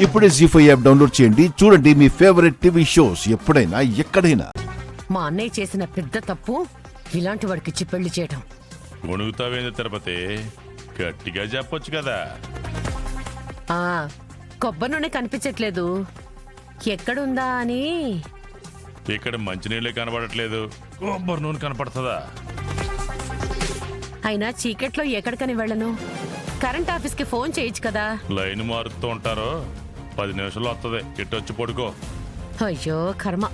ఇప్పుడే జీ5 app download చేయండి. చూడండి మీ ఫేవరెట్ టీవీ షోస్ ఎప్పుడైనా ఎక్కడైనా. మా అన్నయ్య చేసిన పెద్ద తప్పు ఇలాంటి వాడికిచ్చి పెళ్లి చేయటం. మునుగుతావేంది తిరుపతి? గట్టిగా చెప్పొచ్చు కదా. ఆ కొబ్బరి నూనె కనిపించట్లేదు, ఎక్కడుందా అని. ఇక్కడ మంచినీళ్ళే కనబడట్లేదు, కొబ్బరి నూనె కనపడుతుందా? అయినా చీకట్లో ఎక్కడికని వెళ్ళను. కరెంట్ ఆఫీస్కి ఫోన్ చేయొచ్చు కదా. లైన్ మారుతూ ఉంటారు, 10 నిమిషాలు వస్తుంది. ఇట్టొచ్చి పడుకో. అయ్యో కర్మ.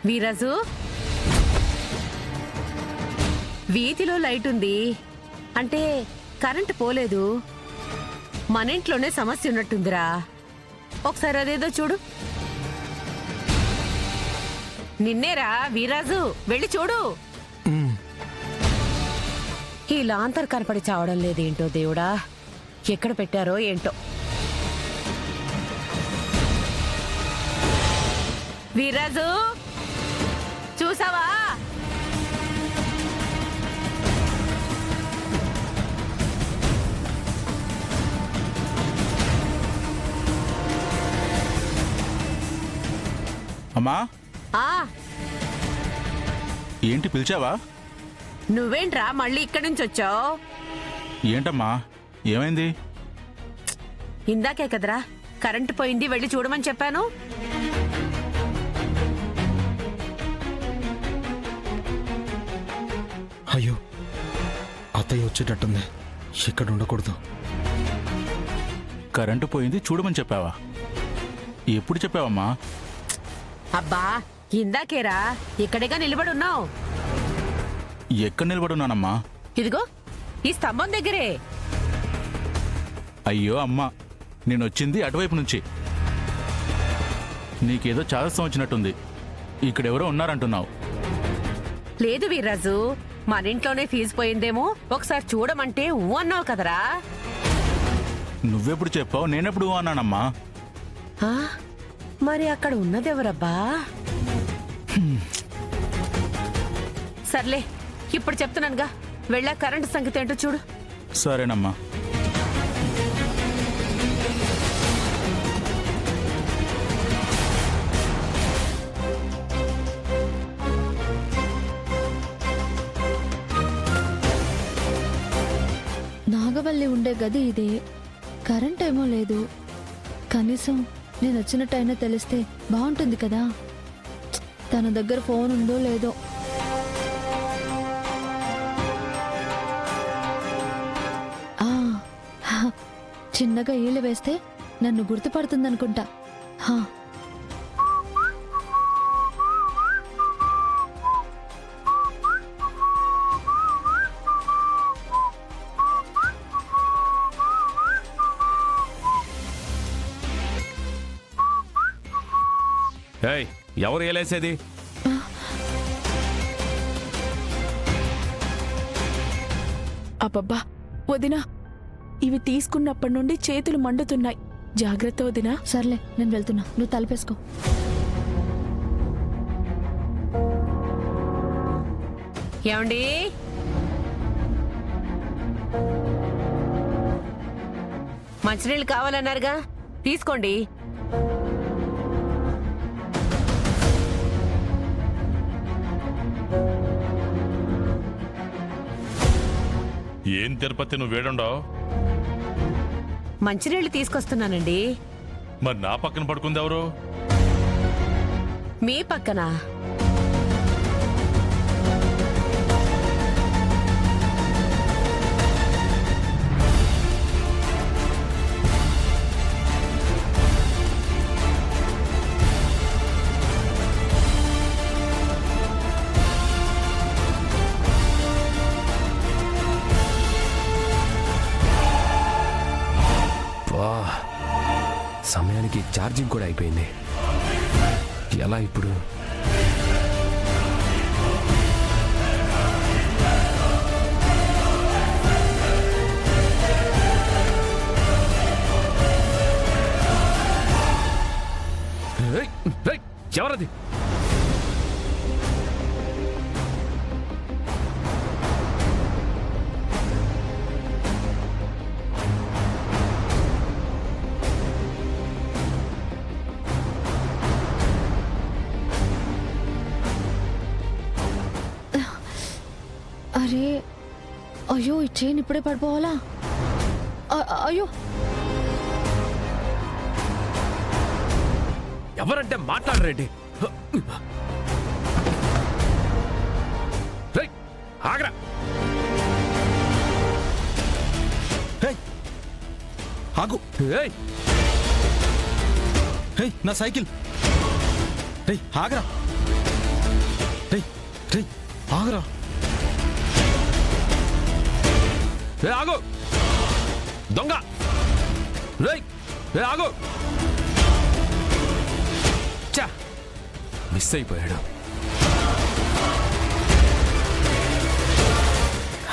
వీరాజు, వీధిలో లైట్ ఉంది అంటే కరెంటు పోలేదు. మన ఇంట్లోనే సమస్య ఉన్నట్టుందిరా. ఒకసారి అదేదో చూడు. నిన్నేరా వీరాజు, వెళ్ళి చూడు. ఈ లాంతర్ కనపడి చావడం లేదేంటో దేవుడా, ఎక్కడ పెట్టారో ఏంటో. వీరాజు, చూసావా? అమ్మా, ఆ ఏంటి పిలిచావా? నువ్వేంట్రా మళ్ళీ ఇక్కడి నుంచి వచ్చావు? ఏంటమ్మా, ఏమైంది? ఇందాకే కదరా కరెంటు పోయింది, వెళ్ళి చూడమని చెప్పాను. అయ్యో, అత్తయ్య వచ్చేటట్టుంది, ఇక్కడ ఉండకూడదు. కరెంటు పోయింది చూడమని చెప్పావా? ఎప్పుడు చెప్పావమ్మా? అబ్బా ఇందాకేరా, ఇక్కడేగా నిలబడి ఉన్నావు. ఎక్కడ నిలబడున్నానమ్మా? ఇదిగో ఈ స్తంభం దగ్గరే. అయ్యో అమ్మా, నేను వచ్చింది అటువైపు నుంచి. నీకేదో చాదస్తం వచ్చినట్టుంది. ఇక్కడెవరో ఉన్నారంటున్నావు. లేదు వీర్రాజు, మన ఇంట్లోనే ఫీజు పోయిందేమో, ఒకసారి చూడమంటే ఊ అన్నావు కదరా. నువ్వెప్పుడు చెప్పావు, నేనెప్పుడు అన్నానమ్మా? ఆ, మరి అక్కడ ఉన్నదెవరబ్బా? సర్లే, ఇప్పుడు చెప్తున్నానుగా, వెళ్ళా కరెంటు సంగతి ఏంటో చూడు. సరేనమ్మా. నాగవల్లి ఉండే గది ఇదే. కరెంట్ ఏమో లేదు. కనీసం నేను వచ్చినట్టయినా తెలిస్తే బాగుంటుంది కదా. తన దగ్గర ఫోన్ ఉందో లేదో. చిన్నగా ఈళ్ళు వేస్తే నన్ను గుర్తుపడుతుందనుకుంటా. ఎవరు ఏలేసేది? అబ్బబ్బా వదినా, ఇవి తీసుకున్నప్పటి నుండి చేతులు మండుతున్నాయి. జాగ్రత్త వదినా. సర్లే, నేను వెళ్తున్నా, నువ్వు తలపేసుకో. ఏమండి, మంచినీళ్ళు కావాలన్నారుగా, తీసుకోండి. ఏం తిరుపతి, నువ్వు వేడుండవు? మంచినీళ్ళు తీసుకొస్తున్నానండి. మరి నా పక్కన పడుకుంది ఎవరు? మీ పక్కన. సమయానికి ఛార్జింగ్ కూడా అయిపోయింది. ఎలా ఇప్పుడు? ఏయ్, ఏయ్, ఎవరది? అరే అయ్యో ఈ చైన్ ఇప్పుడే పడిపోవాలా? అయ్యో ఎవరంటే మాట్లాడరేంటి? రేయ్, ఆగరా. ఆగు. ఏయ్, హే నా సైకిల్. రే ఆగరా. రే రే ఆగరా. రే ఆగు. దొంగ. రేయ్, రే ఆగు. చా, మిస్ అయిపోయాడు.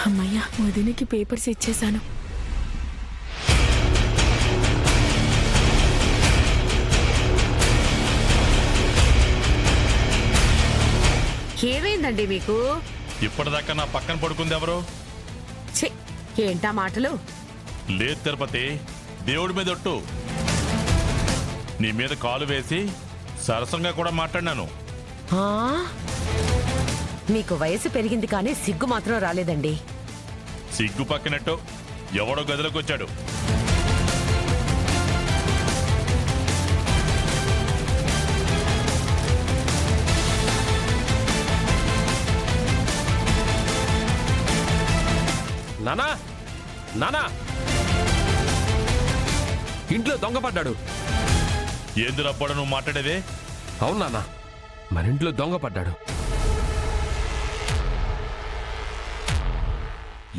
అమ్మయ్య, వదినకి పేపర్స్ ఇచ్చేశాను. ఏమైందండి మీకు? ఇప్పటిదాకా నా పక్కన పడుకుంది ఎవరు? ఛీ, ఏంటా మాటలు? లేదు తిరుపతి, దేవుడి మీద ఒట్టు. నీ మీద కాలు వేసి సరసంగా కూడా మాట్లాడినాను. ఆ? మీకు వయసు పెరిగింది కానీ సిగ్గు మాత్రం రాలేదండి. సిగ్గు పక్కనట్టు ఎవడో గదిలోకి వచ్చాడు. నానా, నానా, ఇంట్లో దొంగ పడ్డాడు. ఏంది రప్పడు నువ్వు మాట్లాడేదే? అవును నాన్న, మన ఇంట్లో దొంగ పడ్డాడు.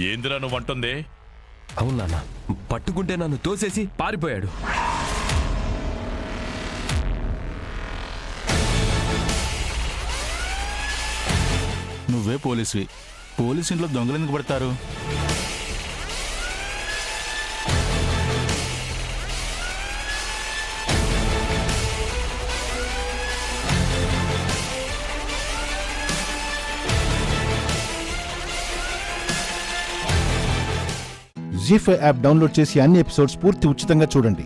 ఏందిరా నువ్వు అంటుంది? అవును నాన్న, పట్టుకుంటే నన్ను తోసేసి పారిపోయాడు. నువ్వే పోలీసువి. పోలీసు ఇంట్లో దొంగలు ఎందుకు పడతారు? జీ5 యాప్ డౌన్లోడ్ చేసి అన్ని ఎపిసోడ్స్ పూర్తి ఉచితంగా చూడండి.